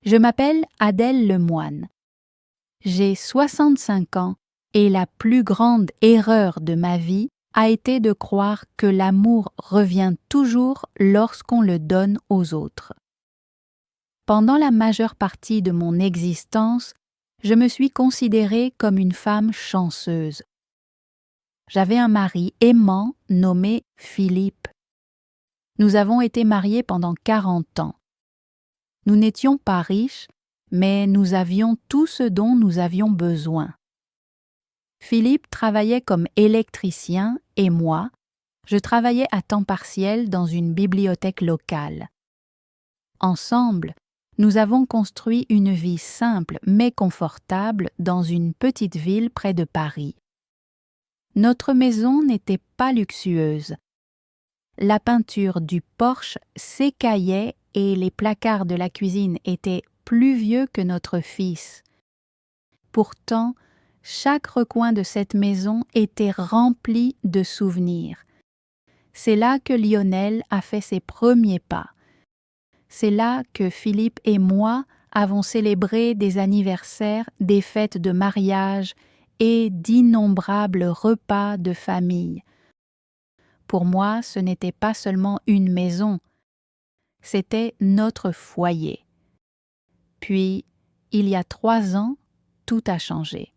Je m'appelle Adèle Lemoine. J'ai 65 ans et la plus grande erreur de ma vie a été de croire que l'amour revient toujours lorsqu'on le donne aux autres. Pendant la majeure partie de mon existence, je me suis considérée comme une femme chanceuse. J'avais un mari aimant nommé Philippe. Nous avons été mariés pendant 40 ans. Nous n'étions pas riches, mais nous avions tout ce dont nous avions besoin. Philippe travaillait comme électricien et moi, je travaillais à temps partiel dans une bibliothèque locale. Ensemble, nous avons construit une vie simple mais confortable dans une petite ville près de Paris. Notre maison n'était pas luxueuse. La peinture du porche s'écaillait et les placards de la cuisine étaient plus vieux que notre fils. Pourtant, chaque recoin de cette maison était rempli de souvenirs. C'est là que Lionel a fait ses premiers pas. C'est là que Philippe et moi avons célébré des anniversaires, des fêtes de mariage et d'innombrables repas de famille. Pour moi, ce n'était pas seulement une maison, c'était notre foyer. Puis, il y a 3 ans, tout a changé.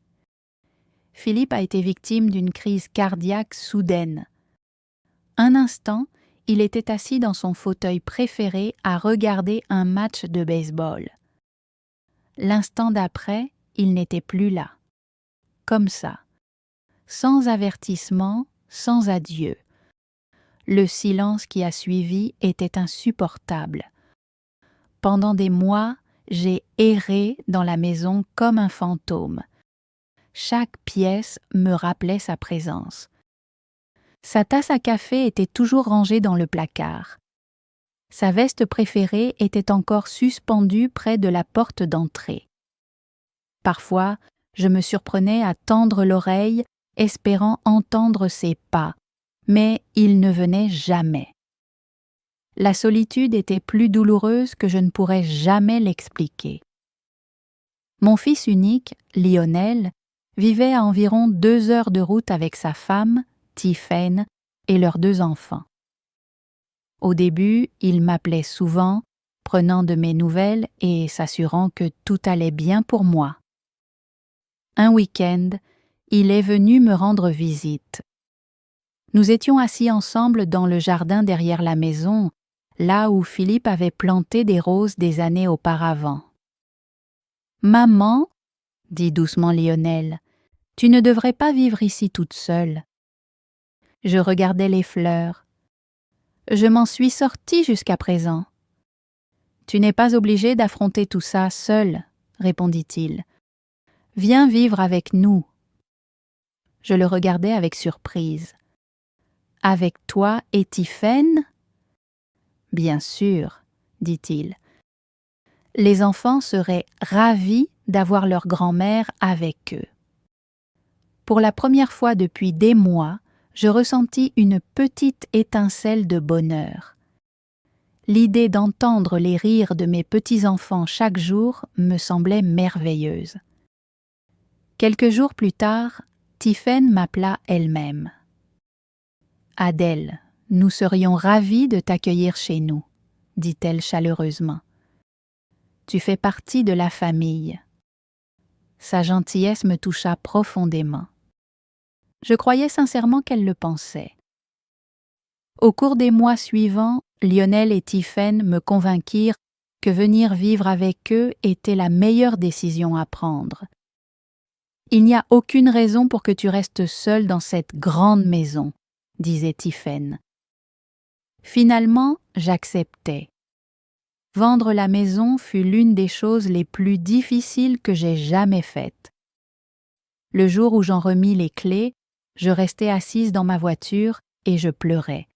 Philippe a été victime d'une crise cardiaque soudaine. Un instant, il était assis dans son fauteuil préféré à regarder un match de baseball. L'instant d'après, il n'était plus là. Comme ça. Sans avertissement, sans adieu. Le silence qui a suivi était insupportable. Pendant des mois, j'ai erré dans la maison comme un fantôme. Chaque pièce me rappelait sa présence. Sa tasse à café était toujours rangée dans le placard. Sa veste préférée était encore suspendue près de la porte d'entrée. Parfois, je me surprenais à tendre l'oreille, espérant entendre ses pas, mais ils ne venaient jamais. La solitude était plus douloureuse que je ne pourrais jamais l'expliquer. Mon fils unique, Lionel, vivait à environ 2 heures de route avec sa femme, Tiphaine, et leurs 2 enfants. Au début, il m'appelait souvent, prenant de mes nouvelles et s'assurant que tout allait bien pour moi. Un week-end, il est venu me rendre visite. Nous étions assis ensemble dans le jardin derrière la maison, là où Philippe avait planté des roses des années auparavant. « Maman, » dit doucement Lionel, « tu ne devrais pas vivre ici toute seule. » Je regardais les fleurs. « Je m'en suis sortie jusqu'à présent. »« Tu n'es pas obligé d'affronter tout ça seul, » répondit-il. « Viens vivre avec nous. » Je le regardais avec surprise. « Avec toi et Tiphaine ?»« Bien sûr, » dit-il. Les enfants seraient ravis d'avoir leur grand-mère avec eux. Pour la première fois depuis des mois, je ressentis une petite étincelle de bonheur. L'idée d'entendre les rires de mes petits-enfants chaque jour me semblait merveilleuse. Quelques jours plus tard, Tiphaine m'appela elle-même. « Adèle, nous serions ravis de t'accueillir chez nous, » dit-elle chaleureusement. « Tu fais partie de la famille. » Sa gentillesse me toucha profondément. Je croyais sincèrement qu'elle le pensait. Au cours des mois suivants, Lionel et Tiphaine me convainquirent que venir vivre avec eux était la meilleure décision à prendre. « Il n'y a aucune raison pour que tu restes seule dans cette grande maison, » disait Tiphaine. Finalement, j'acceptais. Vendre la maison fut l'une des choses les plus difficiles que j'ai jamais faites. Le jour où j'en remis les clés, je restais assise dans ma voiture et je pleurais.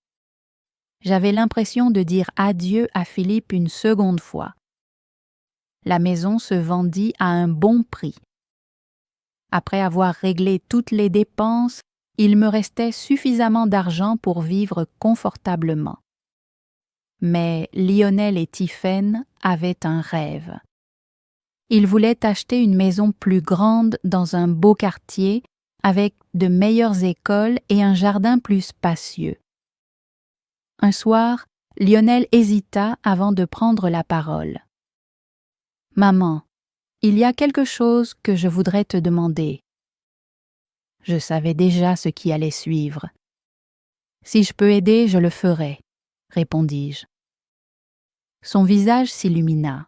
J'avais l'impression de dire adieu à Philippe une seconde fois. La maison se vendit à un bon prix. Après avoir réglé toutes les dépenses, il me restait suffisamment d'argent pour vivre confortablement. Mais Lionel et Tiphaine avaient un rêve. Il voulait acheter une maison plus grande dans un beau quartier avec de meilleures écoles et un jardin plus spacieux. Un soir, Lionel hésita avant de prendre la parole. « Maman, il y a quelque chose que je voudrais te demander. » Je savais déjà ce qui allait suivre. « Si je peux aider, je le ferai, » répondis-je. Son visage s'illumina.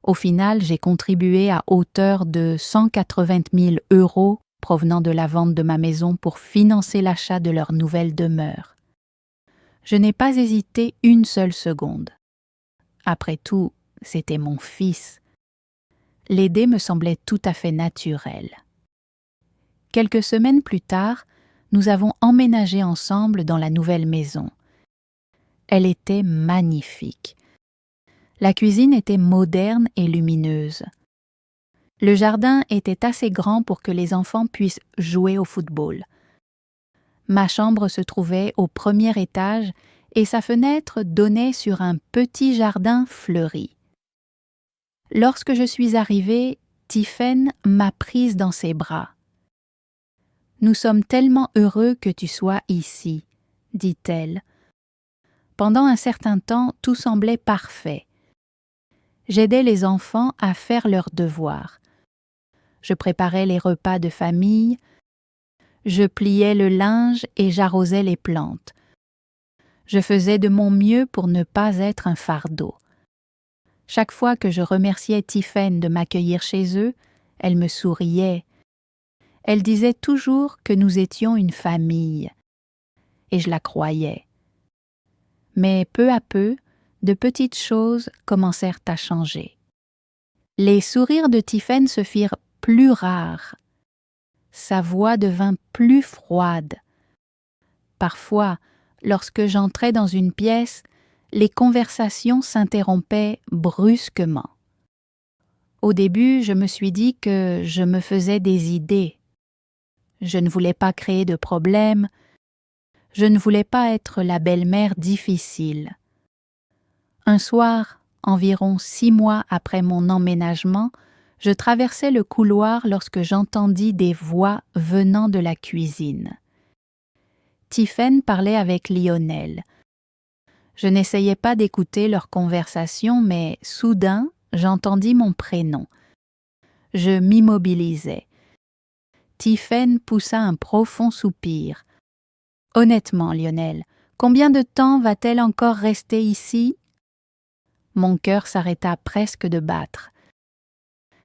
Au final, j'ai contribué à hauteur de 180 000 € provenant de la vente de ma maison pour financer l'achat de leur nouvelle demeure. Je n'ai pas hésité une seule seconde. Après tout, c'était mon fils. L'aider me semblait tout à fait naturel. Quelques semaines plus tard, nous avons emménagé ensemble dans la nouvelle maison. Elle était magnifique. La cuisine était moderne et lumineuse. Le jardin était assez grand pour que les enfants puissent jouer au football. Ma chambre se trouvait au premier étage et sa fenêtre donnait sur un petit jardin fleuri. Lorsque je suis arrivée, Tiphaine m'a prise dans ses bras. « Nous sommes tellement heureux que tu sois ici, » dit-elle. Pendant un certain temps, tout semblait parfait. J'aidais les enfants à faire leurs devoirs. Je préparais les repas de famille, je pliais le linge et j'arrosais les plantes. Je faisais de mon mieux pour ne pas être un fardeau. Chaque fois que je remerciais Tiphaine de m'accueillir chez eux, elle me souriait. Elle disait toujours que nous étions une famille, et je la croyais. Mais peu à peu, de petites choses commencèrent à changer. Les sourires de Tiphaine se firent plus rares. Sa voix devint plus froide. Parfois, lorsque j'entrais dans une pièce, les conversations s'interrompaient brusquement. Au début, je me suis dit que je me faisais des idées. Je ne voulais pas créer de problèmes. Je ne voulais pas être la belle-mère difficile. Un soir, environ 6 mois après mon emménagement, je traversais le couloir lorsque j'entendis des voix venant de la cuisine. Tiphaine parlait avec Lionel. Je n'essayais pas d'écouter leur conversation, mais soudain, j'entendis mon prénom. Je m'immobilisai. Tiphaine poussa un profond soupir. « Honnêtement, Lionel, combien de temps va-t-elle encore rester ici ?» Mon cœur s'arrêta presque de battre.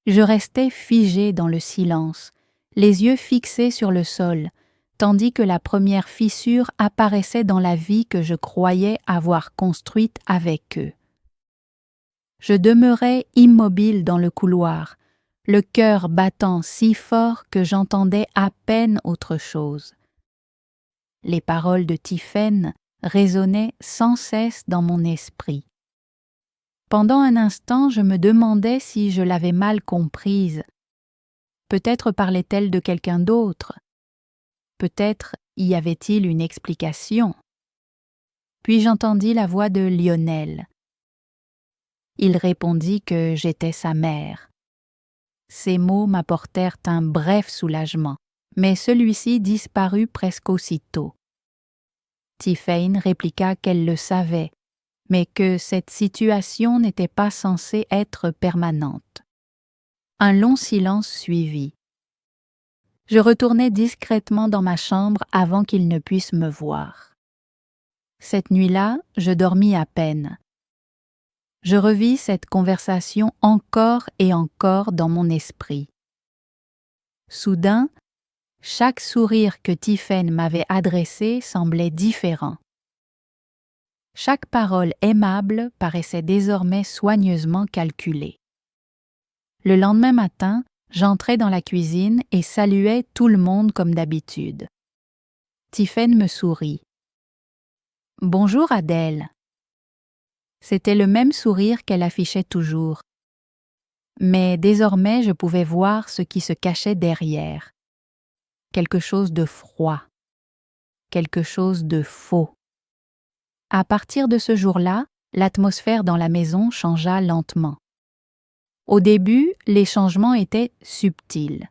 Je restais figé dans le silence, les yeux fixés sur le sol, tandis que la première fissure apparaissait dans la vie que je croyais avoir construite avec eux. Je demeurais immobile dans le couloir, le cœur battant si fort que j'entendais à peine autre chose. Les paroles de Tiphaine résonnaient sans cesse dans mon esprit. Pendant un instant, je me demandais si je l'avais mal comprise. Peut-être parlait-elle de quelqu'un d'autre. Peut-être y avait-il une explication. Puis j'entendis la voix de Lionel. Il répondit que j'étais sa mère. Ces mots m'apportèrent un bref soulagement, mais celui-ci disparut presque aussitôt. Tiphaine répliqua qu'elle le savait, mais que cette situation n'était pas censée être permanente. Un long silence suivit. Je retournai discrètement dans ma chambre avant qu'il ne puisse me voir. Cette nuit-là, je dormis à peine. Je revis cette conversation encore et encore dans mon esprit. Soudain, chaque sourire que Tiphaine m'avait adressé semblait différent. Chaque parole aimable paraissait désormais soigneusement calculée. Le lendemain matin, j'entrai dans la cuisine et saluai tout le monde comme d'habitude. Tiphaine me sourit. « Bonjour Adèle !» C'était le même sourire qu'elle affichait toujours. Mais désormais je pouvais voir ce qui se cachait derrière. Quelque chose de froid. Quelque chose de faux. À partir de ce jour-là, l'atmosphère dans la maison changea lentement. Au début, les changements étaient subtils.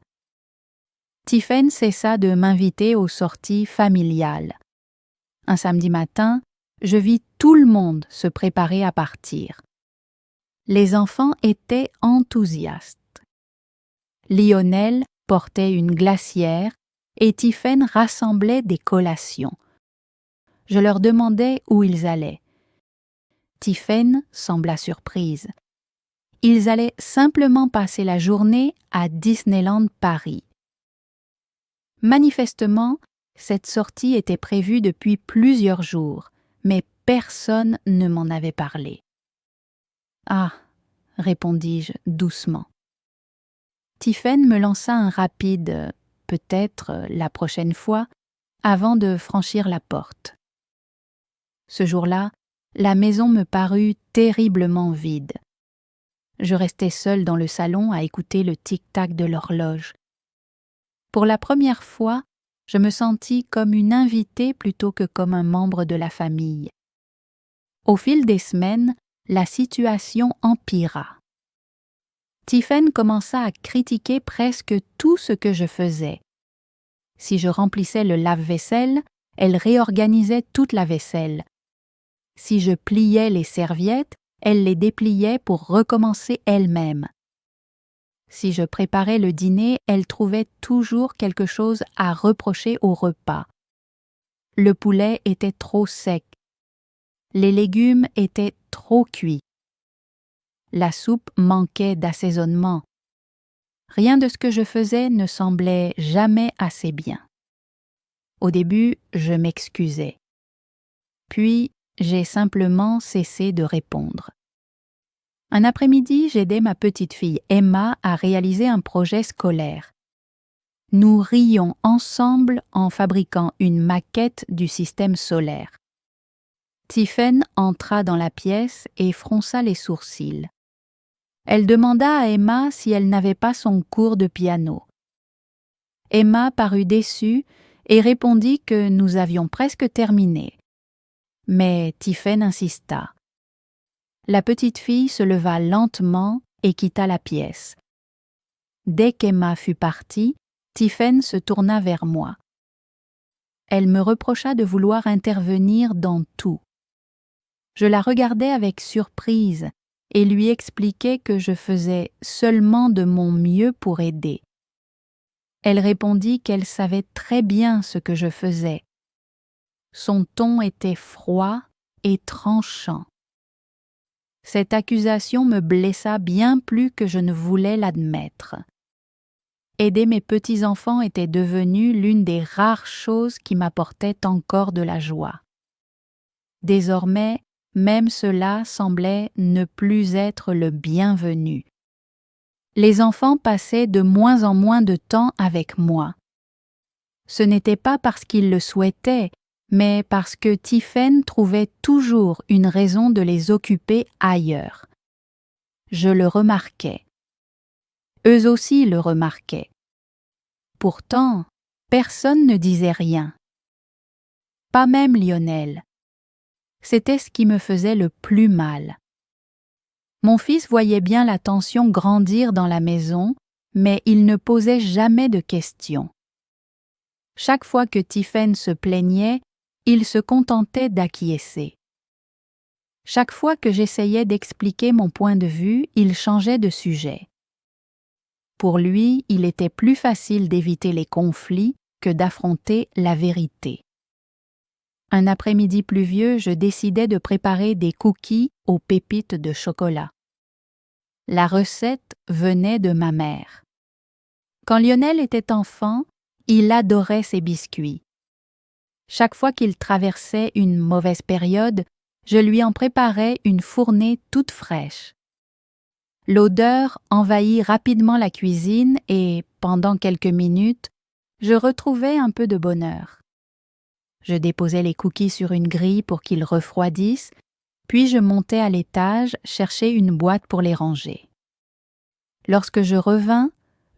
Tiphaine cessa de m'inviter aux sorties familiales. Un samedi matin, je vis tout le monde se préparer à partir. Les enfants étaient enthousiastes. Lionel portait une glacière et Tiphaine rassemblait des collations. Je leur demandais où ils allaient. Tiphaine sembla surprise. Ils allaient simplement passer la journée à Disneyland Paris. Manifestement, cette sortie était prévue depuis plusieurs jours, mais personne ne m'en avait parlé. « Ah !» répondis-je doucement. Tiphaine me lança un rapide « peut-être la prochaine fois » avant de franchir la porte. Ce jour-là, la maison me parut terriblement vide. Je restai seule dans le salon à écouter le tic-tac de l'horloge. Pour la première fois, je me sentis comme une invitée plutôt que comme un membre de la famille. Au fil des semaines, la situation empira. Tiphaine commença à critiquer presque tout ce que je faisais. Si je remplissais le lave-vaisselle, elle réorganisait toute la vaisselle. Si je pliais les serviettes, elle les dépliait pour recommencer elle-même. Si je préparais le dîner, elle trouvait toujours quelque chose à reprocher au repas. Le poulet était trop sec. Les légumes étaient trop cuits. La soupe manquait d'assaisonnement. Rien de ce que je faisais ne semblait jamais assez bien. Au début, je m'excusais. Puis, j'ai simplement cessé de répondre. Un après-midi, j'aidais ma petite fille Emma à réaliser un projet scolaire. Nous rions ensemble en fabriquant une maquette du système solaire. Tiphaine entra dans la pièce et fronça les sourcils. Elle demanda à Emma si elle n'avait pas son cours de piano. Emma parut déçue et répondit que nous avions presque terminé. Mais Tiphaine insista. La petite fille se leva lentement et quitta la pièce. Dès qu'Emma fut partie, Tiphaine se tourna vers moi. Elle me reprocha de vouloir intervenir dans tout. Je la regardais avec surprise et lui expliquai que je faisais seulement de mon mieux pour aider. Elle répondit qu'elle savait très bien ce que je faisais. Son ton était froid et tranchant. Cette accusation me blessa bien plus que je ne voulais l'admettre. Aider mes petits-enfants était devenu l'une des rares choses qui m'apportaient encore de la joie. Désormais, même cela semblait ne plus être le bienvenu. Les enfants passaient de moins en moins de temps avec moi. Ce n'était pas parce qu'ils le souhaitaient, mais parce que Tiphaine trouvait toujours une raison de les occuper ailleurs. Je le remarquais. Eux aussi le remarquaient. Pourtant, personne ne disait rien. Pas même Lionel. C'était ce qui me faisait le plus mal. Mon fils voyait bien la tension grandir dans la maison, mais il ne posait jamais de questions. Chaque fois que Tiphaine se plaignait, il se contentait d'acquiescer. Chaque fois que j'essayais d'expliquer mon point de vue, il changeait de sujet. Pour lui, il était plus facile d'éviter les conflits que d'affronter la vérité. Un après-midi pluvieux, je décidai de préparer des cookies aux pépites de chocolat. La recette venait de ma mère. Quand Lionel était enfant, il adorait ses biscuits. Chaque fois qu'il traversait une mauvaise période, je lui en préparais une fournée toute fraîche. L'odeur envahit rapidement la cuisine et, pendant quelques minutes, je retrouvais un peu de bonheur. Je déposais les cookies sur une grille pour qu'ils refroidissent, puis je montais à l'étage chercher une boîte pour les ranger. Lorsque je revins,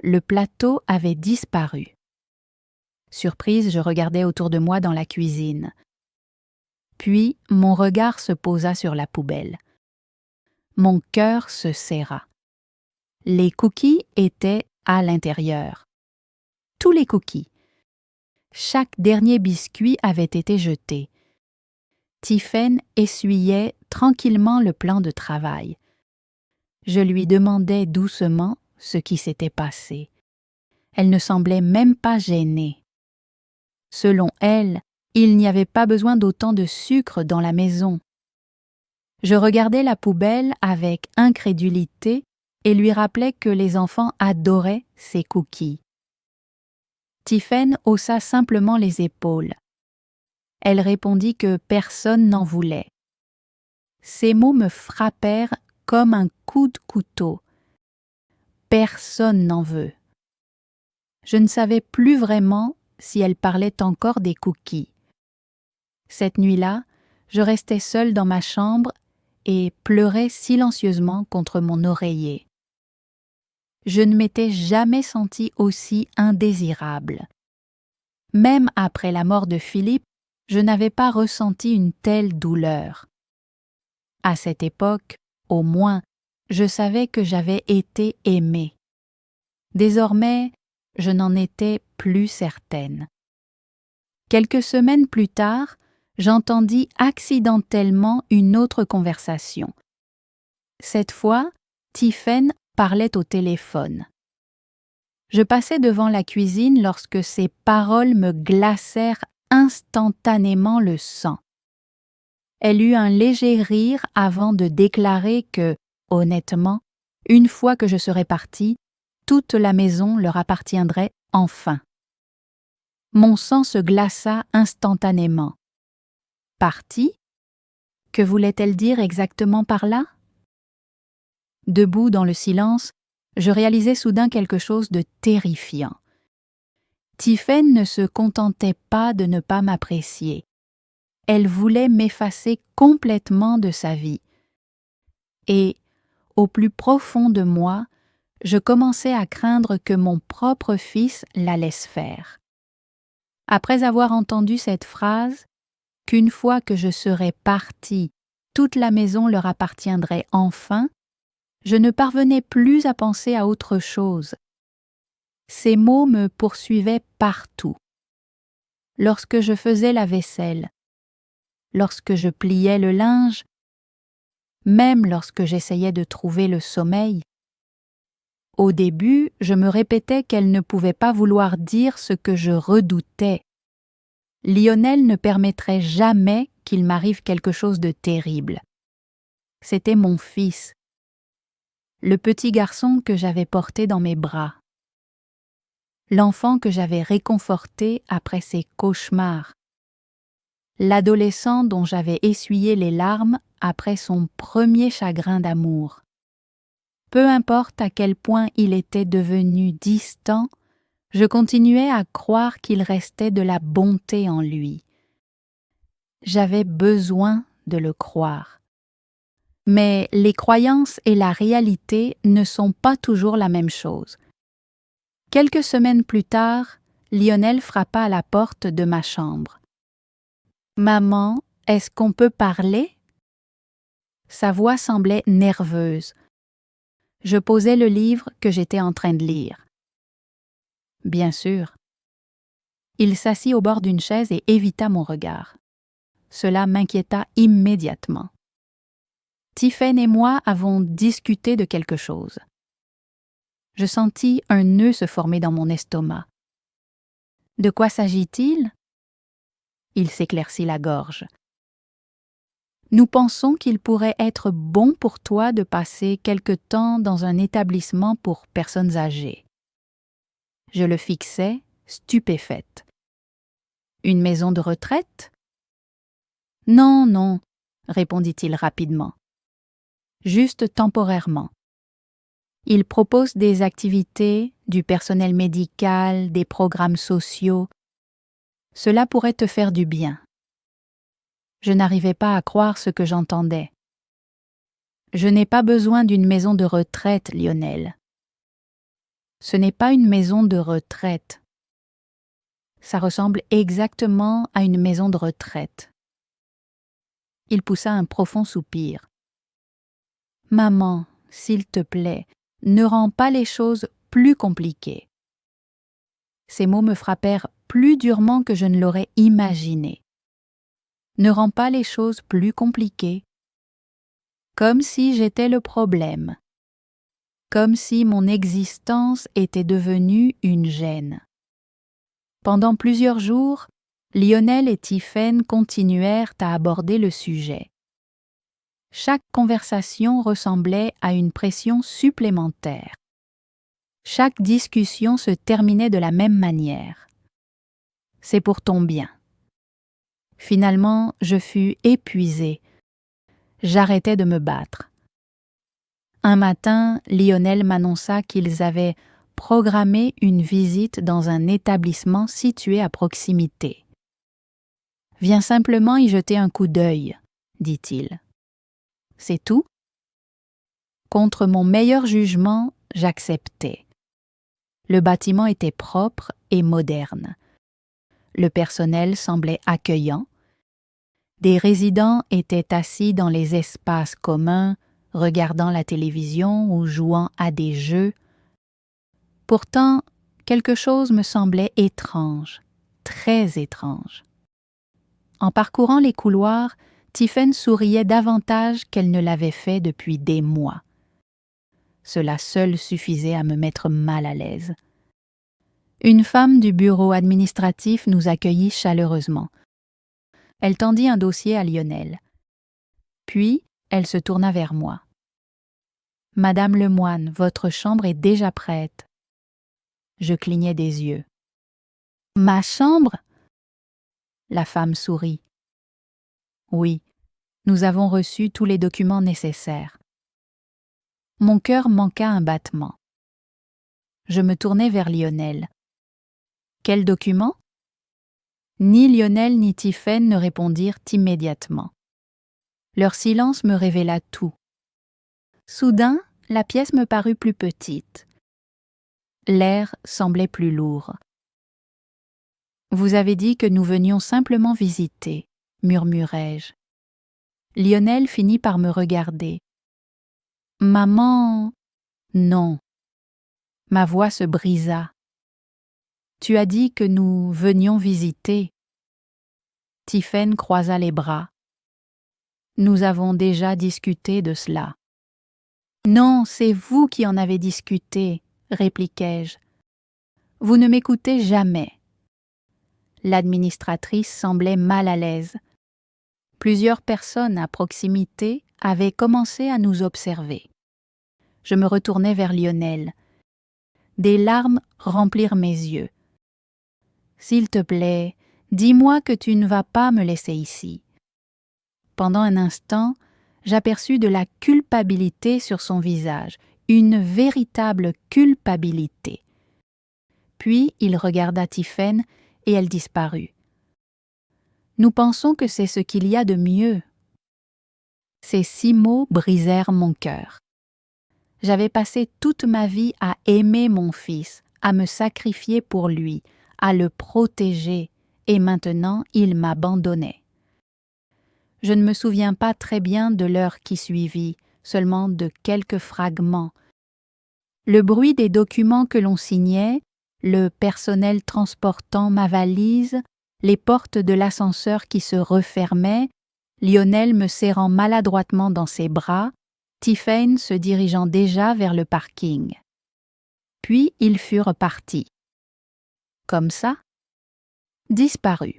le plateau avait disparu. Surprise, je regardais autour de moi dans la cuisine. Puis, mon regard se posa sur la poubelle. Mon cœur se serra. Les cookies étaient à l'intérieur. Tous les cookies. Chaque dernier biscuit avait été jeté. Tiphaine essuyait tranquillement le plan de travail. Je lui demandais doucement ce qui s'était passé. Elle ne semblait même pas gênée. Selon elle, il n'y avait pas besoin d'autant de sucre dans la maison. Je regardais la poubelle avec incrédulité et lui rappelais que les enfants adoraient ces cookies. Tiphaine haussa simplement les épaules. Elle répondit que personne n'en voulait. Ces mots me frappèrent comme un coup de couteau. Personne n'en veut. Je ne savais plus vraiment si elle parlait encore des cookies. Cette nuit-là, je restais seule dans ma chambre et pleurais silencieusement contre mon oreiller. Je ne m'étais jamais sentie aussi indésirable. Même après la mort de Philippe, je n'avais pas ressenti une telle douleur. À cette époque, au moins, je savais que j'avais été aimée. Désormais, je n'en étais plus certaine. Quelques semaines plus tard, j'entendis accidentellement une autre conversation. Cette fois, Tiphaine parlait au téléphone. Je passais devant la cuisine lorsque ses paroles me glacèrent instantanément le sang. Elle eut un léger rire avant de déclarer que, honnêtement, une fois que je serais partie, toute la maison leur appartiendrait enfin. Mon sang se glaça instantanément. Partie? Que voulait-elle dire exactement par là? Debout dans le silence, je réalisais soudain quelque chose de terrifiant. Tiphaine ne se contentait pas de ne pas m'apprécier. Elle voulait m'effacer complètement de sa vie. Et, au plus profond de moi, je commençais à craindre que mon propre fils la laisse faire. Après avoir entendu cette phrase, qu'une fois que je serais partie, toute la maison leur appartiendrait enfin, je ne parvenais plus à penser à autre chose. Ces mots me poursuivaient partout. Lorsque je faisais la vaisselle, lorsque je pliais le linge, même lorsque j'essayais de trouver le sommeil. Au début, je me répétais qu'elle ne pouvait pas vouloir dire ce que je redoutais. Lionel ne permettrait jamais qu'il m'arrive quelque chose de terrible. C'était mon fils, le petit garçon que j'avais porté dans mes bras, l'enfant que j'avais réconforté après ses cauchemars, l'adolescent dont j'avais essuyé les larmes après son premier chagrin d'amour. Peu importe à quel point il était devenu distant, je continuais à croire qu'il restait de la bonté en lui. J'avais besoin de le croire. Mais les croyances et la réalité ne sont pas toujours la même chose. Quelques semaines plus tard, Lionel frappa à la porte de ma chambre. « Maman, est-ce qu'on peut parler ?» Sa voix semblait nerveuse. Je posai le livre que j'étais en train de lire. « Bien sûr. » Il s'assit au bord d'une chaise et évita mon regard. Cela m'inquiéta immédiatement. Tiphaine et moi avons discuté de quelque chose. Je sentis un nœud se former dans mon estomac. De quoi s'agit-il? Il s'éclaircit la gorge. Nous pensons qu'il pourrait être bon pour toi de passer quelque temps dans un établissement pour personnes âgées. Je le fixais, stupéfaite. Une maison de retraite? Non, non, répondit-il rapidement. Juste temporairement. Il propose des activités, du personnel médical, des programmes sociaux. Cela pourrait te faire du bien. Je n'arrivais pas à croire ce que j'entendais. Je n'ai pas besoin d'une maison de retraite, Lionel. Ce n'est pas une maison de retraite. Ça ressemble exactement à une maison de retraite. Il poussa un profond soupir. « Maman, s'il te plaît, ne rend pas les choses plus compliquées. Ces mots me frappèrent plus durement que je ne l'aurais imaginé. Ne rend pas les choses plus compliquées. Comme si j'étais le problème. Comme si mon existence était devenue une gêne. Pendant plusieurs jours, Lionel et Tiphaine continuèrent à aborder le sujet. Chaque conversation ressemblait à une pression supplémentaire. Chaque discussion se terminait de la même manière. C'est pour ton bien. Finalement, je fus épuisée. J'arrêtai de me battre. Un matin, Lionel m'annonça qu'ils avaient programmé une visite dans un établissement situé à proximité. « Viens simplement y jeter un coup d'œil, » dit-il. « C'est tout ?» Contre mon meilleur jugement, j'acceptai. Le bâtiment était propre et moderne. Le personnel semblait accueillant. Des résidents étaient assis dans les espaces communs, regardant la télévision ou jouant à des jeux. Pourtant, quelque chose me semblait étrange, très étrange. En parcourant les couloirs, Tiphaine souriait davantage qu'elle ne l'avait fait depuis des mois. Cela seul suffisait à me mettre mal à l'aise. Une femme du bureau administratif nous accueillit chaleureusement. Elle tendit un dossier à Lionel. Puis, elle se tourna vers moi. « Madame Lemoine, votre chambre est déjà prête. » Je clignai des yeux. « Ma chambre ?» La femme sourit. « Oui, nous avons reçu tous les documents nécessaires. » Mon cœur manqua un battement. Je me tournai vers Lionel. « Quel document ?» Ni Lionel ni Tiphaine ne répondirent immédiatement. Leur silence me révéla tout. Soudain, la pièce me parut plus petite. L'air semblait plus lourd. « Vous avez dit que nous venions simplement visiter, » murmurai-je. Lionel finit par me regarder. « Maman... » Non. Ma voix se brisa. « Tu as dit que nous venions visiter. » Tiphaine croisa les bras. « Nous avons déjà discuté de cela. »« Non, c'est vous qui en avez discuté, » répliquai-je. « Vous ne m'écoutez jamais. » L'administratrice semblait mal à l'aise. Plusieurs personnes à proximité avaient commencé à nous observer. Je me retournai vers Lionel. Des larmes remplirent mes yeux. « S'il te plaît, dis-moi que tu ne vas pas me laisser ici. » Pendant un instant, j'aperçus de la culpabilité sur son visage, une véritable culpabilité. Puis il regarda Tiphaine et elle disparut. Nous pensons que c'est ce qu'il y a de mieux. Ces 6 mots brisèrent mon cœur. J'avais passé toute ma vie à aimer mon fils, à me sacrifier pour lui, à le protéger, et maintenant il m'abandonnait. Je ne me souviens pas très bien de l'heure qui suivit, seulement de quelques fragments. Le bruit des documents que l'on signait, le personnel transportant ma valise, les portes de l'ascenseur qui se refermaient, Lionel me serrant maladroitement dans ses bras, Tiphaine se dirigeant déjà vers le parking. Puis ils furent partis. Comme ça, disparus.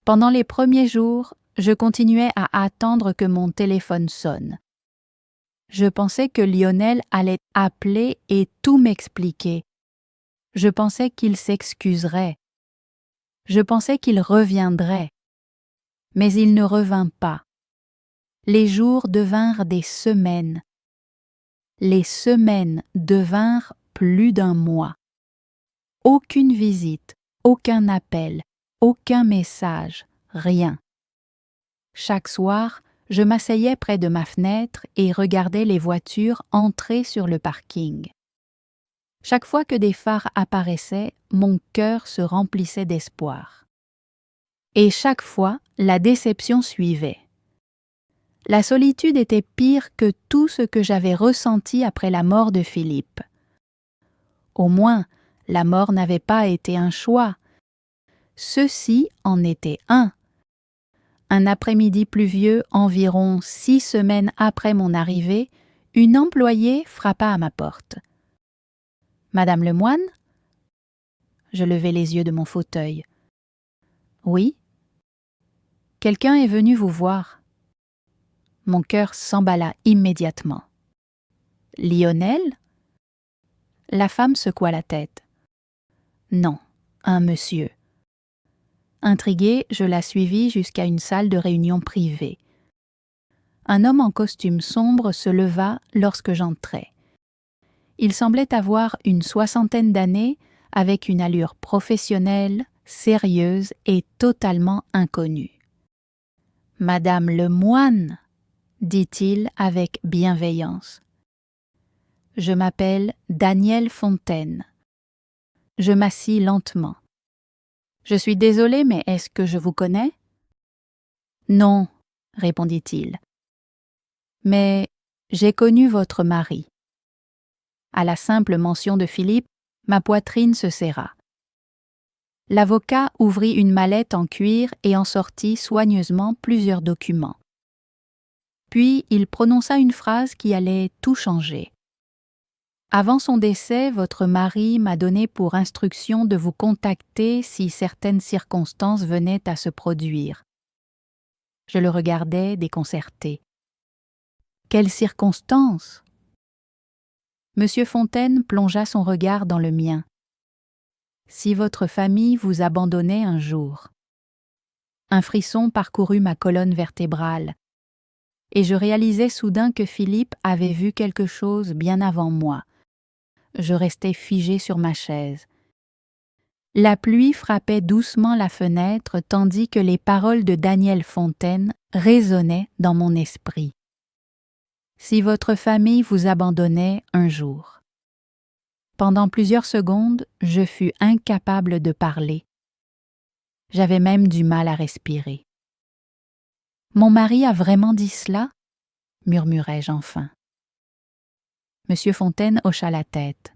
Pendant les premiers jours, je continuais à attendre que mon téléphone sonne. Je pensais que Lionel allait appeler et tout m'expliquer. Je pensais qu'il s'excuserait. Je pensais qu'il reviendrait. Mais il ne revint pas. Les jours devinrent des semaines. Les semaines devinrent plus d'1 mois. Aucune visite, aucun appel, aucun message, rien. Chaque soir, je m'asseyais près de ma fenêtre et regardais les voitures entrer sur le parking. Chaque fois que des phares apparaissaient, mon cœur se remplissait d'espoir. Et chaque fois, la déception suivait. La solitude était pire que tout ce que j'avais ressenti après la mort de Philippe. Au moins, la mort n'avait pas été un choix. Ceci en était un. Un après-midi pluvieux, environ 6 semaines après mon arrivée, une employée frappa à ma porte. « Madame Lemoine ?» Je levai les yeux de mon fauteuil. « Oui. »« Quelqu'un est venu vous voir. » Mon cœur s'emballa immédiatement. « Lionel ?» La femme secoua la tête. « Non, un monsieur. » Intriguée, je la suivis jusqu'à une salle de réunion privée. Un homme en costume sombre se leva lorsque j'entrai. Il semblait avoir une 60aine d'années, avec une allure professionnelle, sérieuse et totalement inconnue. « Madame Lemoine » dit-il avec bienveillance. « Je m'appelle Daniel Fontaine. » Je m'assis lentement. « Je suis désolé, mais est-ce que je vous connais ?»« Non, » répondit-il. « Mais j'ai connu votre mari. » À la simple mention de Philippe, ma poitrine se serra. L'avocat ouvrit une mallette en cuir et en sortit soigneusement plusieurs documents. Puis il prononça une phrase qui allait tout changer. « Avant son décès, votre mari m'a donné pour instruction de vous contacter si certaines circonstances venaient à se produire. » Je le regardais déconcerté. « Quelles circonstances ?» Monsieur Fontaine plongea son regard dans le mien. « Si votre famille vous abandonnait un jour. » Un frisson parcourut ma colonne vertébrale, et je réalisai soudain que Philippe avait vu quelque chose bien avant moi. Je restai figé sur ma chaise. La pluie frappait doucement la fenêtre tandis que les paroles de Daniel Fontaine résonnaient dans mon esprit. Si votre famille vous abandonnait un jour. Pendant plusieurs secondes, je fus incapable de parler. J'avais même du mal à respirer. « Mon mari a vraiment dit cela ?» murmurai-je enfin. Monsieur Fontaine hocha la tête.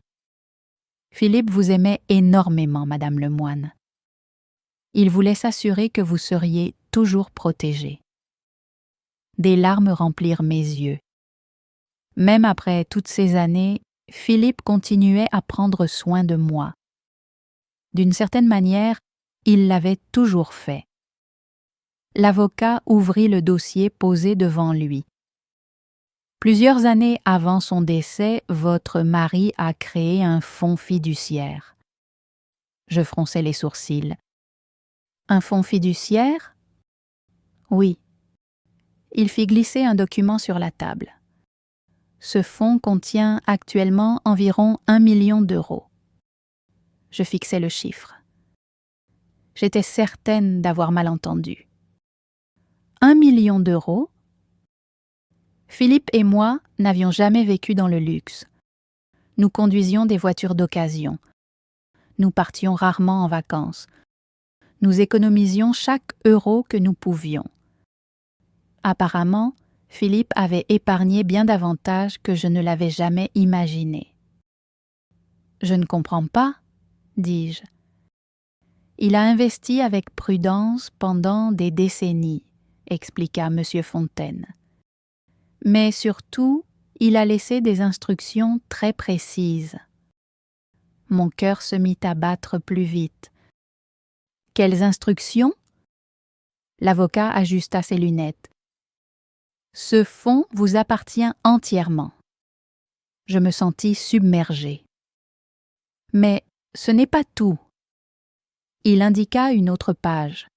« Philippe vous aimait énormément, Madame Lemoine. Il voulait s'assurer que vous seriez toujours protégée. » Des larmes remplirent mes yeux. Même après toutes ces années, Philippe continuait à prendre soin de moi. D'une certaine manière, il l'avait toujours fait. L'avocat ouvrit le dossier posé devant lui. Plusieurs années avant son décès, votre mari a créé un fonds fiduciaire. Je fronçai les sourcils. Un fonds fiduciaire ? Oui. Il fit glisser un document sur la table. Ce fonds contient actuellement environ 1 million d'euros. Je fixai le chiffre. J'étais certaine d'avoir mal entendu. 1 million d'euros ? Philippe et moi n'avions jamais vécu dans le luxe. Nous conduisions des voitures d'occasion. Nous partions rarement en vacances. Nous économisions chaque euro que nous pouvions. Apparemment, Philippe avait épargné bien davantage que je ne l'avais jamais imaginé. « Je ne comprends pas, » dis-je. « Il a investi avec prudence pendant des décennies, » expliqua M. Fontaine. « Mais surtout, il a laissé des instructions très précises. » Mon cœur se mit à battre plus vite. « Quelles instructions ?» L'avocat ajusta ses lunettes. « Ce fonds vous appartient entièrement. » Je me sentis submergée. « Mais ce n'est pas tout. » Il indiqua une autre page.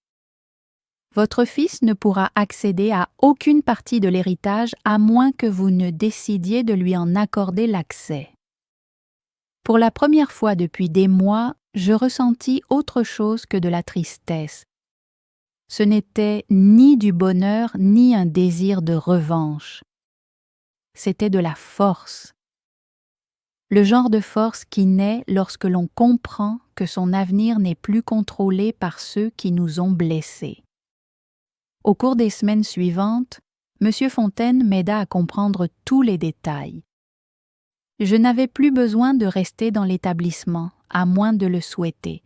« Votre fils ne pourra accéder à aucune partie de l'héritage à moins que vous ne décidiez de lui en accorder l'accès. » Pour la première fois depuis des mois, je ressentis autre chose que de la tristesse. Ce n'était ni du bonheur ni un désir de revanche. C'était de la force. Le genre de force qui naît lorsque l'on comprend que son avenir n'est plus contrôlé par ceux qui nous ont blessés. Au cours des semaines suivantes, M. Fontaine m'aida à comprendre tous les détails. Je n'avais plus besoin de rester dans l'établissement, à moins de le souhaiter.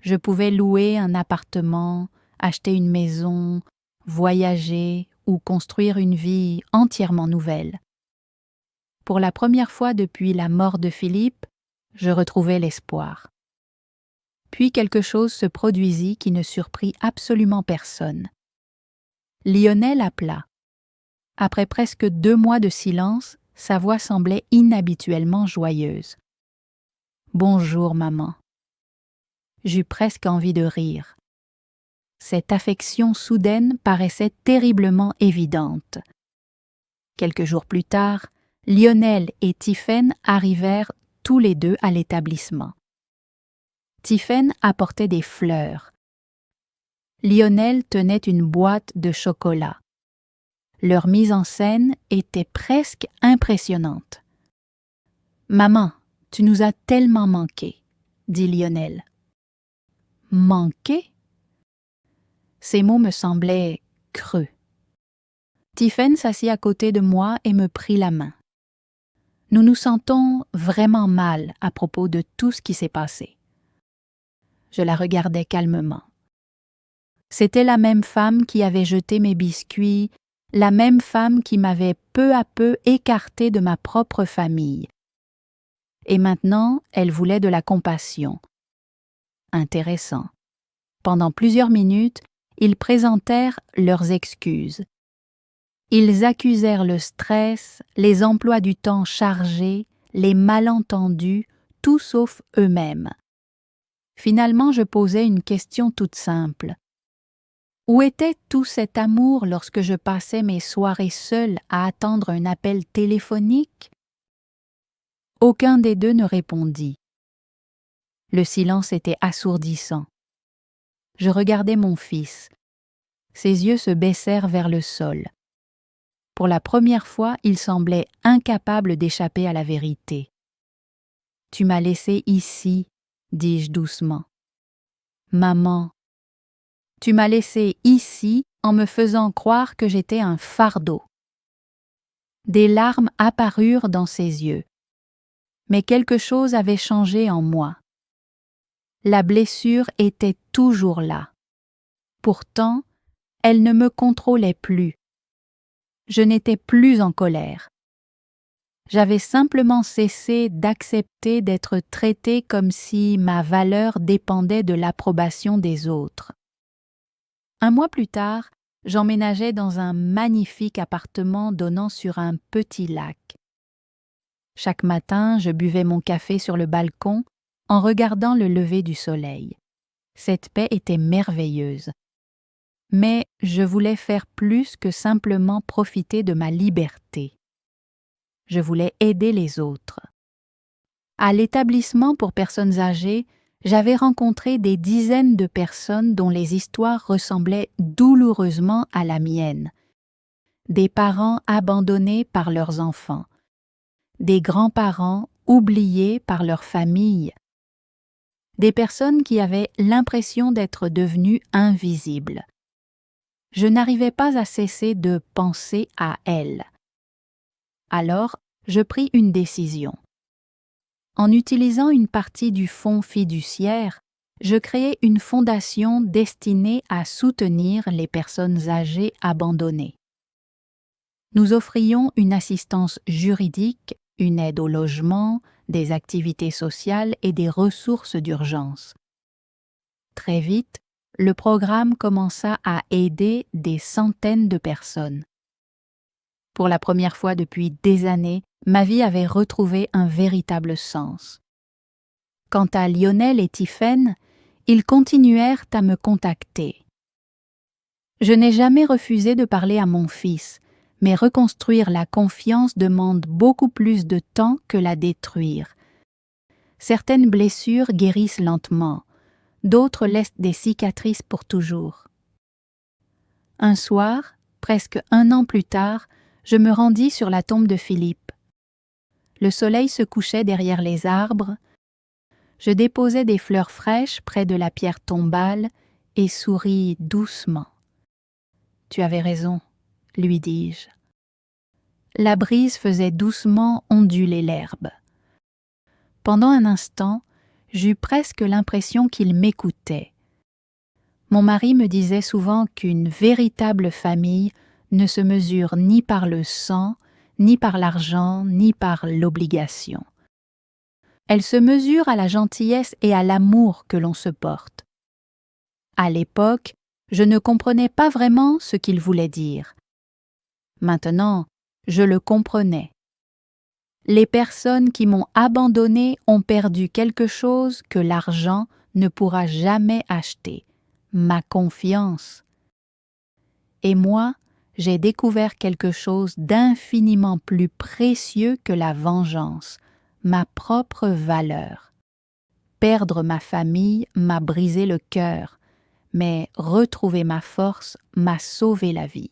Je pouvais louer un appartement, acheter une maison, voyager ou construire une vie entièrement nouvelle. Pour la première fois depuis la mort de Philippe, je retrouvais l'espoir. Puis quelque chose se produisit qui ne surprit absolument personne. Lionel appela. Après presque 2 mois de silence, sa voix semblait inhabituellement joyeuse. « Bonjour, maman. » J'eus presque envie de rire. Cette affection soudaine paraissait terriblement évidente. Quelques jours plus tard, Lionel et Tiphaine arrivèrent tous les deux à l'établissement. Tiphaine apportait des fleurs. Lionel tenait une boîte de chocolat. Leur mise en scène était presque impressionnante. « Maman, tu nous as tellement manqué, » dit Lionel. « Manqué ?» Ces mots me semblaient creux. Tiphaine s'assit à côté de moi et me prit la main. Nous nous sentons vraiment mal à propos de tout ce qui s'est passé. Je la regardais calmement. C'était la même femme qui avait jeté mes biscuits, la même femme qui m'avait peu à peu écarté de ma propre famille. Et maintenant, elle voulait de la compassion. Intéressant. Pendant plusieurs minutes, ils présentèrent leurs excuses. Ils accusèrent le stress, les emplois du temps chargés, les malentendus, tout sauf eux-mêmes. Finalement, je posai une question toute simple. Où était tout cet amour lorsque je passais mes soirées seule à attendre un appel téléphonique? Aucun des deux ne répondit. Le silence était assourdissant. Je regardais mon fils. Ses yeux se baissèrent vers le sol. Pour la première fois, il semblait incapable d'échapper à la vérité. « Tu m'as laissé ici, » dis-je doucement. « Maman, tu m'as laissé ici en me faisant croire que j'étais un fardeau. » Des larmes apparurent dans ses yeux. Mais quelque chose avait changé en moi. La blessure était toujours là. Pourtant, elle ne me contrôlait plus. Je n'étais plus en colère. J'avais simplement cessé d'accepter d'être traitée comme si ma valeur dépendait de l'approbation des autres. 1 mois plus tard, j'emménageais dans un magnifique appartement donnant sur un petit lac. Chaque matin, je buvais mon café sur le balcon en regardant le lever du soleil. Cette paix était merveilleuse. Mais je voulais faire plus que simplement profiter de ma liberté. Je voulais aider les autres. À l'établissement pour personnes âgées, j'avais rencontré des dizaines de personnes dont les histoires ressemblaient douloureusement à la mienne. Des parents abandonnés par leurs enfants, des grands-parents oubliés par leur famille, des personnes qui avaient l'impression d'être devenues invisibles. Je n'arrivais pas à cesser de penser à elles. Alors, je pris une décision. En utilisant une partie du fonds fiduciaire, je créai une fondation destinée à soutenir les personnes âgées abandonnées. Nous offrions une assistance juridique, une aide au logement, des activités sociales et des ressources d'urgence. Très vite, le programme commença à aider des centaines de personnes. Pour la première fois depuis des années, ma vie avait retrouvé un véritable sens. Quant à Lionel et Tiphaine, ils continuèrent à me contacter. Je n'ai jamais refusé de parler à mon fils, mais reconstruire la confiance demande beaucoup plus de temps que la détruire. Certaines blessures guérissent lentement, d'autres laissent des cicatrices pour toujours. Un soir, presque 1 an plus tard, je me rendis sur la tombe de Philippe. Le soleil se couchait derrière les arbres. Je déposai des fleurs fraîches près de la pierre tombale et souris doucement. « Tu avais raison, lui dis-je. La brise faisait doucement onduler l'herbe. Pendant un instant, j'eus presque l'impression qu'il m'écoutait. Mon mari me disait souvent qu'une véritable famille ne se mesure ni par le sang, ni par l'argent, ni par l'obligation. Elle se mesure à la gentillesse et à l'amour que l'on se porte. À l'époque, je ne comprenais pas vraiment ce qu'il voulait dire. Maintenant, je le comprenais. Les personnes qui m'ont abandonné ont perdu quelque chose que l'argent ne pourra jamais acheter, ma confiance. Et moi, j'ai découvert quelque chose d'infiniment plus précieux que la vengeance, ma propre valeur. Perdre ma famille m'a brisé le cœur, mais retrouver ma force m'a sauvé la vie.